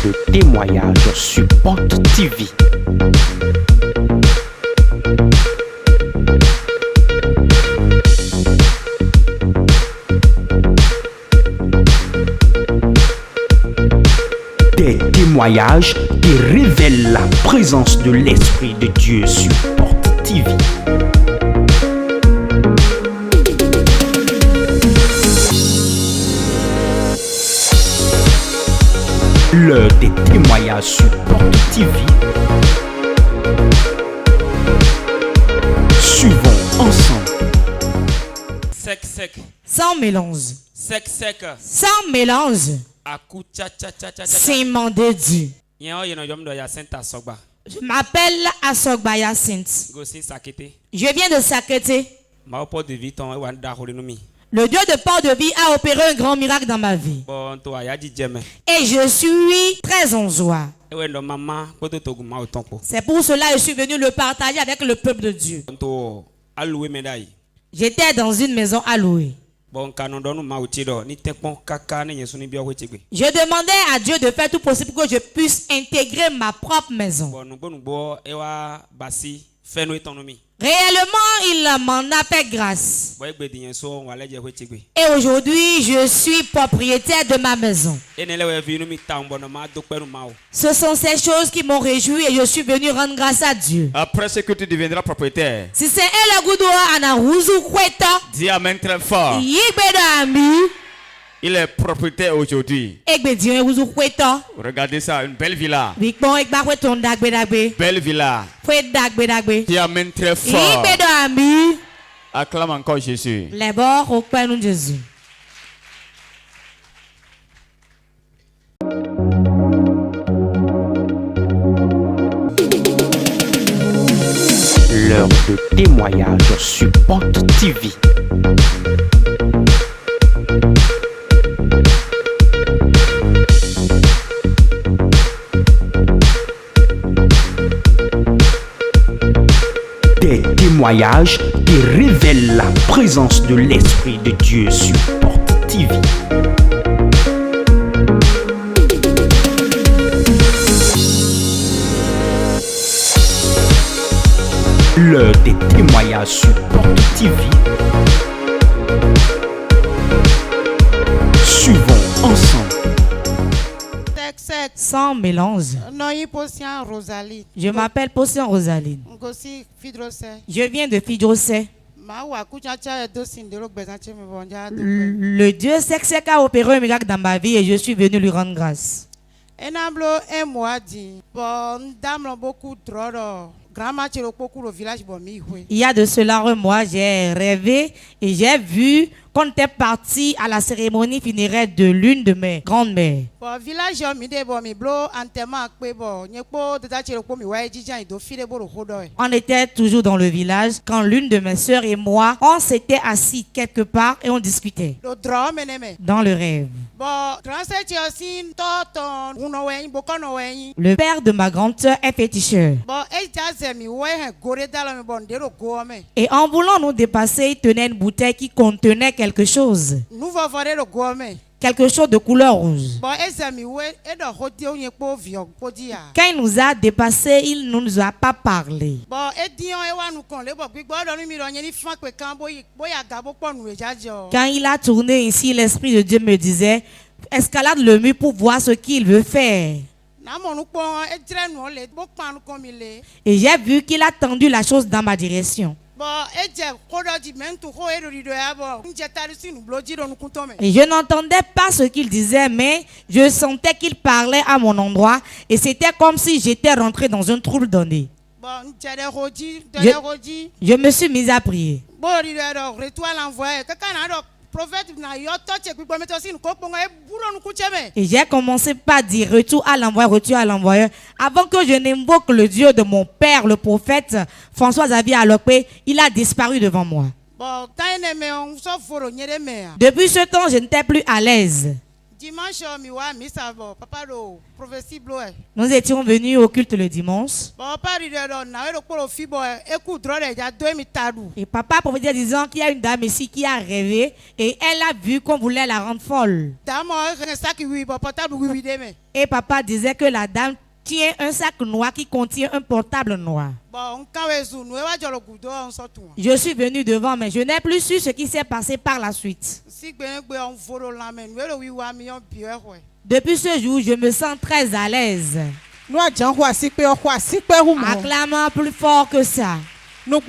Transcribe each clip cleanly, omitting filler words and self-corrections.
de témoignage sur Porte TV. Des témoignages qui révèlent la présence de l'Esprit de Dieu sur Porte TV. L'heure des témoignages sur Porte TV. Suivons ensemble. Sec, sec. Sans mélange. Sec, sec. Sans mélange. Aku tcha tcha tcha tcha tcha. Saint de Dieu. Yen o yeno yom do ya senta sogba. Je m'appelle Asogba Yacinthe. Go si sakete. Je viens de Sakété. Ma opo de viton e wan da hole no mi. Le Dieu de Port-de-Vie a opéré un grand miracle dans ma vie. Bon to aya di jeme. Et je suis très en joie. E we no mama poto to guma o tonko. C'est pour cela que je suis venu le partager avec le peuple de Dieu. To aluwe medai. J'étais dans une maison à louer. Bon kanon do no ma o ti do ni tekpon kaka ne yesu ni bi o wechegbe. Je demandais à Dieu de faire tout possible pour que je puisse intégrer ma propre maison. Bon nugbo e wa basi fe no etonomi. Réellement, il m'en a fait grâce. Bo egbe di yen so wa leje wechegbe. Et aujourd'hui, je suis propriétaire de ma maison. E ne lewe vi no mi ta mbo no ma do pe no ma o. Ce sont ces choses qui m'ont réjoui et je suis venu rendre grâce à Dieu. Après ce que tu deviendras propriétaire, Si c'est elle a anaruzu kweta, dis amen très fort. yigbedo ami, Il est propriétaire aujourd'hui. egbedio eruzu kweta, Regardez ça, une belle villa. bikpon egba kweton dagbe dagbe, Belle villa. kwe dagbe dagbe. Dis amen très fort. Yigbedo ami, Acclame encore Jésus. les bords au Père nous Jésus. L'heure de témoignage sur Porte TV. Des témoignages qui révèlent la présence de l'Esprit de Dieu sur Porte TV. L'heure des témoignages sur Porte TV. Suivons ensemble. Sec, sec. Sans mélange. Non, il potion Rosalie. Je m'appelle Potion Rosaline. Ngosi Fidrose. Je viens de Fidrosset. Ma wa kuchacha do sindelo bezanche me bonja. Le Dieu sec a opéré un miracle dans ma vie et je suis venu lui rendre grâce. Enablo un mois dit. Bon, dame beaucoup trop. Grand-mère chez le village bon mi. Il y a de cela un mois, j'ai rêvé et j'ai vu qu'on était parti à la cérémonie funéraire de l'une de mes grandes-mères. Bon, village mi de bon mi blo enterrement akpe bon. Nyekpo de ta chez le mi wa ejijan ido file bo rodo. On était toujours dans le village quand l'une de mes sœurs et moi, on s'était assis quelque part et on discutait Le draw meneme. dans le rêve. Bon, transfer sin toton uno wen bokono wen. Le père de ma grande sœur est féticheur. Bon, mi we gore dala me bon dero go me. Et en voulant nous dépasser, il tenait une bouteille qui contenait quelque chose. Nous va voir le go me. Quelque chose de couleur rouge. Bon, mi we e do hodi o nyekpo vion podia. Quand il nous a dépassés, il ne nous a pas parlé. Bon, e dion e wa nu kon le bo gbigbo do mi ro yen ni fan pe kan boya gabo ponu e jajo. Quand il a tourné ici, l'Esprit de Dieu me disait, escalade le mur pour voir ce qu'il veut faire. Et j'ai vu qu'il a tendu la chose dans ma direction. Et je n'entendais pas ce qu'il disait, mais je sentais qu'il parlait à mon endroit et c'était comme si j'étais rentré dans un trouble donné. Je me suis mise à prier. Et j'ai commencé par dire retour à l'envoyeur, avant que je n'invoque le Dieu de mon père, le prophète François-Xavier Alokwe, il a disparu devant moi. Depuis ce temps, je n'étais plus à l'aise. Dimanche, mi wa misa bo. Papa do prophétie bloé. Nous étions venus au culte le dimanche. Bon, papa dit de na we ko fi bo. Écoute drôle ya 2000 tadou. Et papa prophétisait disant qu'il y a une dame ici qui a rêvé et elle a vu qu'on voulait la rendre folle. Dame ça qui oui, bon portable oui demain. Et papa disait que la dame tient un sac noir qui contient un portable noir. Bon, quand we nous va le goudo on sortout. Je suis venu devant, mais je n'ai plus su ce qui s'est passé par la suite. Si ben on volo la men, we le oui wa mi on bieur ouais. Depuis ce jour, je me sens très à l'aise. Nous avons Acclamant plus fort que ça. nous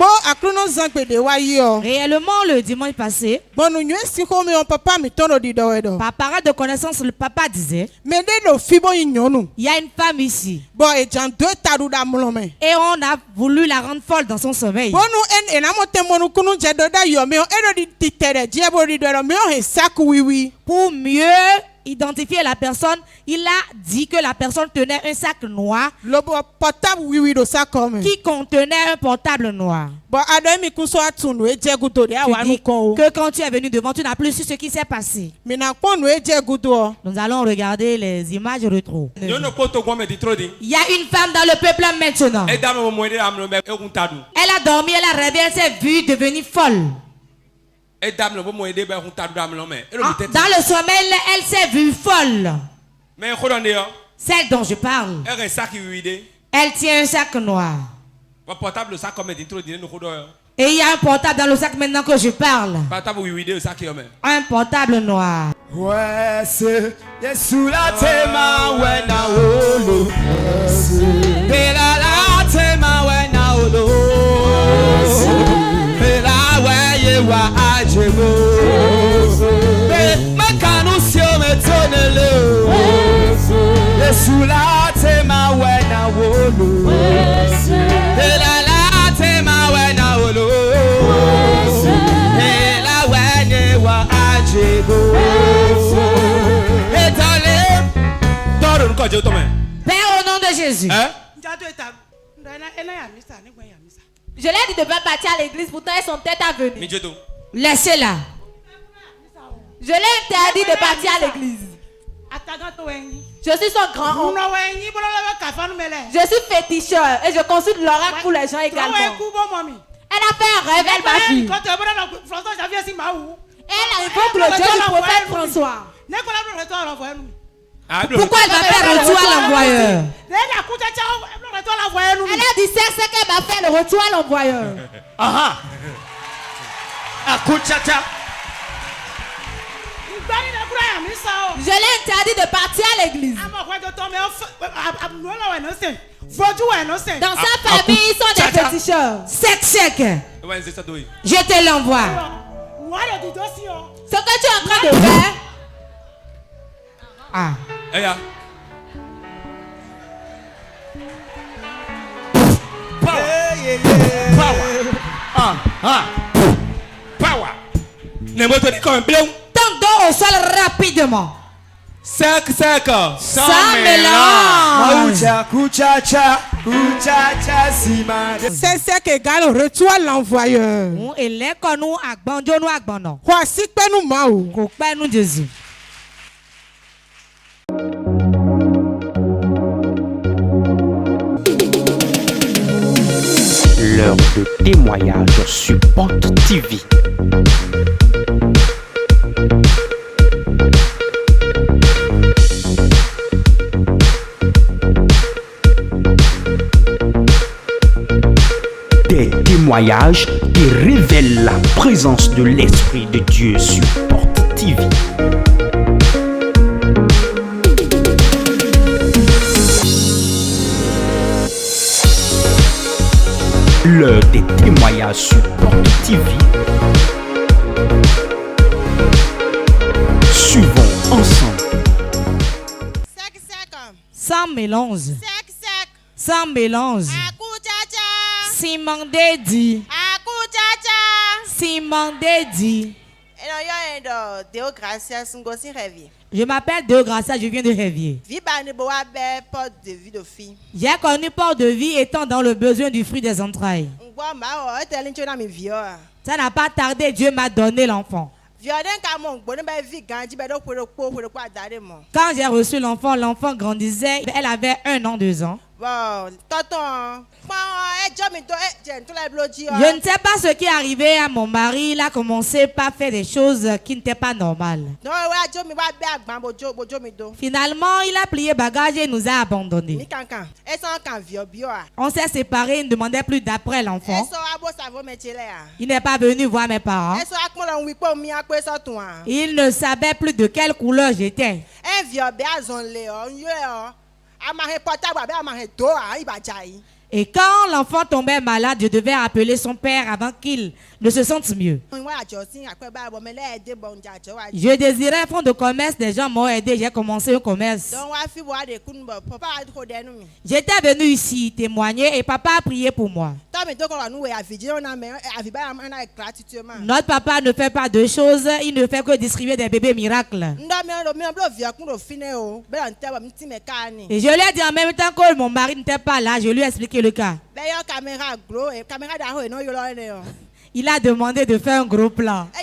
Réellement, le dimanche passé, bon nous papa mi tono di do par parole de connaissance, le papa disait, mais de no fibo nyonu il y a une femme ici. bon et jan deux taru da mlome Et on a voulu la rendre folle dans son sommeil. bon nous en amote monu kunu je do da yo me e do di tere die bo di do me o he saku wiwi Pour mieux identifier la personne, il a dit que la personne tenait un sac noir lo bo portable wiwi do sakome qui contenait un portable noir. bon ado mi kuso atunu e je gudo de Tu awa nu dis kon o que quand tu es venu devant, tu n'as plus su ce qui s'est passé. mi na kon nu e je gudo Nous allons regarder les images rétro. Yo no poto gwa me di tro di. Il y a une femme dans le peuple maintenant. E dame mo mo de am no me e kun tadu. Elle a dormi, elle a rêvé, elle s'est vue devenir folle. E dame mo mo de be kun tadu am no me. E lo Ah, mi tete. dans le sommeil, elle s'est vue folle. Me khodo de yo. Celle dont je parle. E re saki wi de. Elle tient un sac noir. Wa portable ça comme di tro di no khodo yo. Et il y a un portable dans le sac maintenant que je parle. Portable wi de saki yo me. Un portable noir. Ouais, c'est Yesu la tema wena olo. Bela la tema wena olo. Bela weye wa ajebo. Be makanu sio metonele. Yesu la tema wena olo. Bela la tema wena olo. Bela weye wa ajebo. Toro ko je to me. Père, au nom de Jésus. Hein? Njado eta. Ndana ena ya misa ni gwen ya misa. Je l'ai dit de ne pas partir à l'église, pourtant elles sont peut-être à Mi venir. je to. Laissez-la. Je l'ai interdit de partir à l'église. Ataga to wenyi. Je suis son grand-oncle. Uno wenyi bolo la ka fa nu mele. Je suis féticheur et je consulte l'oracle pour les gens Wa également. ku bo mami. Elle a fait un rêve, elle m'a vu. Quand tu bolo na François Xavier si ma wu. Elle invoque le Dieu du prophète François. Ne ko la bolo retour l'envoyer nous. Pourquoi elle va faire retour à l'envoyeur? Ne la ku cha cha bolo retour l'envoyer nous. Elle a dit c'est qu'elle va faire le retour à l'envoyeur. Aha. Akuchacha. Ngbani na kura ya misa o. Je l'ai interdit de partir à l'église. Ama kwa to me no la we no se. Foju we no se. Dans sa famille, ils sont des féticheurs. 7 siècles. Ouais, c'est ça doy. Je te l'envoie. Wa yo di dosi o. Ce que tu es en train de faire, Ah. Eh ya. Power. Ne mo to di ko bleu. Tente donc au sol rapidement. Sec. Ça mélange. Kucha kuchacha. Kuchacha sima. c'est ce que gal retour à l'envoyeur Nous élèvons nous à Banjo nous à Banon. voici que nous ma o Au Père nous Jésus. L'heure de témoignage sur Porte TV. Des témoignages qui révèlent la présence de l'Esprit de Dieu sur Porte TV. L'heure des témoignages sur Porte TV. Suivons ensemble. Sec. Sans mélange. Sec. Sans mélange. Aku cha cha. Simon Dedi. Aku cha cha. Simon Dedi. Eno yo endo Deo Gracias ngosi revi. Je m'appelle De Gracia, je viens de Révier. Vi ba ni bo wa be porte de vie de fille. J'ai connu Port de vie étant dans le besoin du fruit des entrailles. Ngwa ma o eteli ncho na mi vi o. Ça n'a pas tardé, Dieu m'a donné l'enfant. Quand j'ai reçu l'enfant, l'enfant grandissait. Elle avait 1 an, 2 ans. Je ne sais pas ce qui est arrivé à mon mari. Il a commencé par faire des choses qui n'étaient pas normales. Finalement, il a plié bagage et nous a abandonnés. On s'est séparés. Il ne demandait plus d'après l'enfant. Il n'est pas venu voir mes parents. Il ne savait plus de quelle couleur j'étais. Et quand l'enfant tombait malade, je devais appeler son père avant qu'il ne se sente mieux. Je désirais un fonds de commerce, des gens m'ont aidé, j'ai commencé un commerce. J'étais venu ici témoigner et papa a prié pour moi. Notre papa ne fait pas de choses, il ne fait que distribuer des bébés miracles. Et je lui ai dit en même temps que mon mari n'était pas là, je lui ai expliqué le cas. Il a demandé de faire un gros plan. Et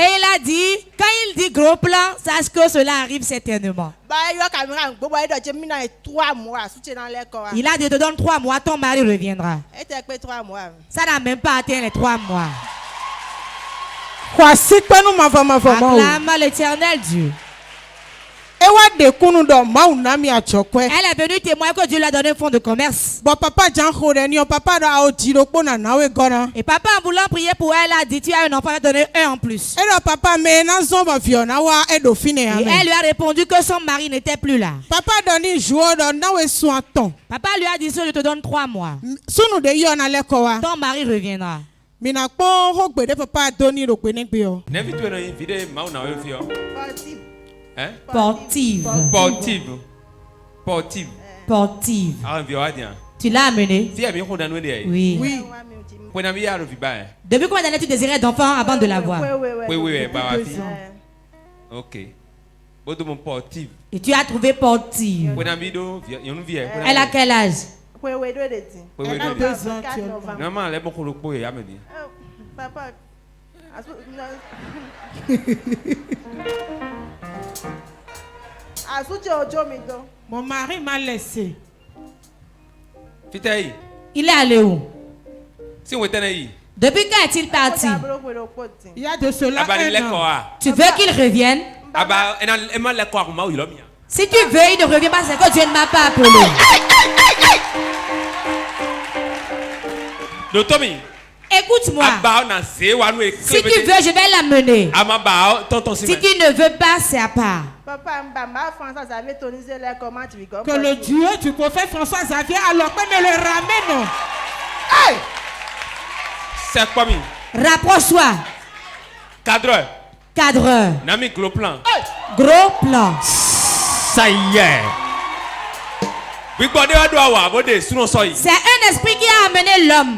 il a dit, quand il dit gros plan, sache que cela arrive certainement. Il a dit, te donne 3 mois, ton mari reviendra. Ça n'a même pas atteint les 3 mois. Acclame l'Éternel Dieu. Elle est venue témoigner que Dieu lui a donné un fonds de commerce. Et papa, en voulant prier pour elle, a dit, tu as un enfant, il a donné 1 en plus. Et elle lui a répondu que son mari n'était plus là. Papa lui a dit, je te donne 3 mois. Ton mari reviendra. Sportive. Tu l'as amené? Oui. Depuis combien d'années tu désirais d'enfant avant de l'avoir? Oui. Ok. Et tu as trouvé sportive. Elle a quel âge? Elle a 2 ans. Papa. Mon mari m'a laissé. Il est allé où? Depuis quand est-il parti? Il y a de cela 1 an. Tu veux qu'il revienne? Si tu veux, il ne revient pas, c'est que Dieu ne m'a pas appelé. Écoute-moi. Si tu veux, je vais l'amener. Si tu ne veux pas, c'est à part. Que le Dieu du prophète François Xavier alors que me le ramène. Hey! C'est quoi? Rapproche-toi. Cadreur. Nami gros plan. Gros plan. Ça y est. C'est un esprit qui a amené l'homme.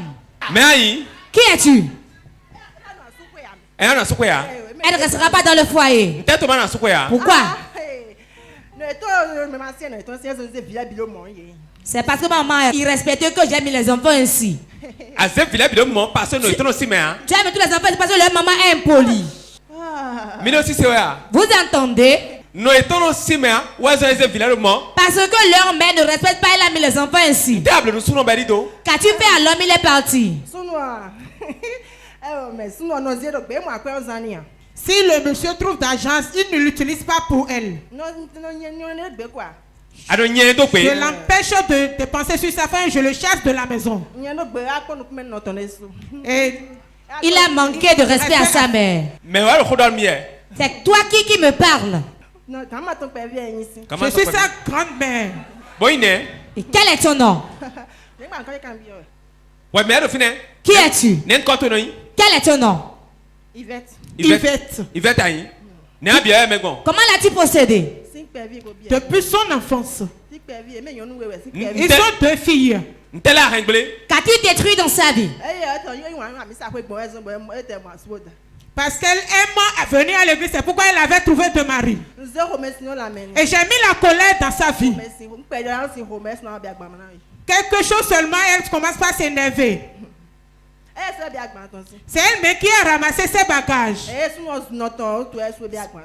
Qui es-tu? Elle ne restera pas dans le foyer. Pourquoi? C'est parce que maman est irrespectueuse que j'ai mis les enfants ainsi. Tu as mis tous les enfants parce que leur maman est impolie. Vous entendez? Parce que leur mère ne respecte pas, elle a mis les enfants ainsi. Qu'as-tu fait à l'homme? Il est parti. Si le monsieur trouve d'argent, il ne l'utilise pas pour elle. Je l'empêche de dépenser sur sa faim, je le chasse de la maison. Et il a manqué de respect à sa mère. C'est toi qui me parle. Je suis sa grand-mère. Et quel est ton nom? Qui es-tu? Quel est ton nom? Yvette. Comment l'as-tu possédé? Depuis son enfance. Ils ont 2 filles. Qu'as-tu détruit dans sa vie? Parce qu'elle aime venir à l'église, c'est pourquoi elle avait trouvé 2 maris. Et j'ai mis la colère dans sa vie. Quelque chose seulement, elle commence par s'énerver. C'est elle-même qui a ramassé ses bagages.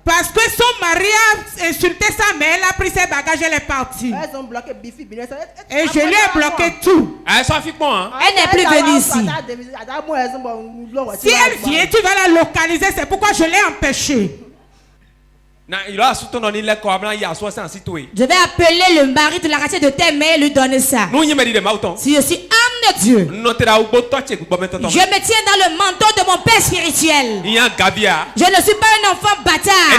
Parce que son mari a insulté sa mère, elle a pris ses bagages, elle est partie. Et je lui ai bloqué tout. Elle n'est plus venue ici. Si elle vient, tu vas la localiser. C'est pourquoi je l'ai empêchée. Je vais appeler le mari de l'arracher de tes mains et lui donner ça. Si je suis âme de Dieu, je me tiens dans le manteau de mon Père spirituel. Je ne suis pas un enfant bâtard.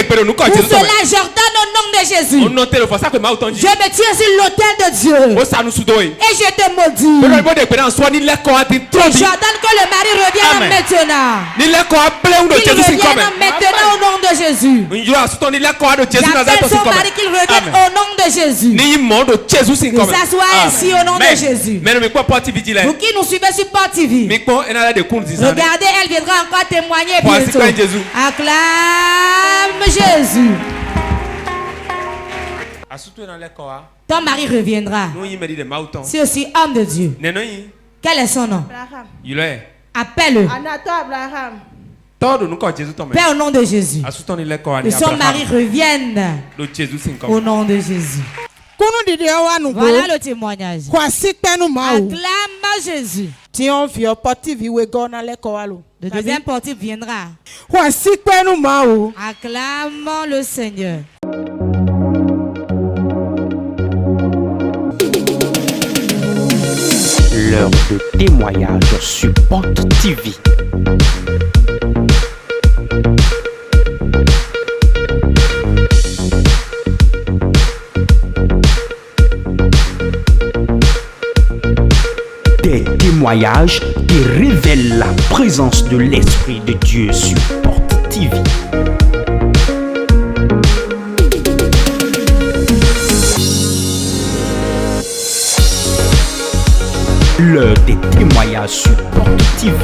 Pour cela, j'ordonne au nom de Jésus. Je me tiens sur l'autel de Dieu. Et je te maudis. Et j'ordonne que le mari revienne maintenant. Qu'il revienne maintenant au nom de Jésus. J'appelle son mari qu'il revienne au nom de Jésus. Que ça soit ainsi au nom de Jésus. Vous qui nous suivez sur Port TV, regardez, elle viendra encore témoigner bientôt. Acclame Jésus. Ton mari reviendra. C'est aussi homme de Dieu. Quel est son nom? Appelle-le. Père, au nom de Jésus, que son mari revienne au nom de Jésus. Voilà le témoignage. Acclame Jésus. Le deuxième portif viendra. Acclamons le Seigneur. L'heure de témoignage sur Port TV. Des témoignages qui révèlent la présence de l'Esprit de Dieu sur Port TV. L'heure des témoignages sur Port TV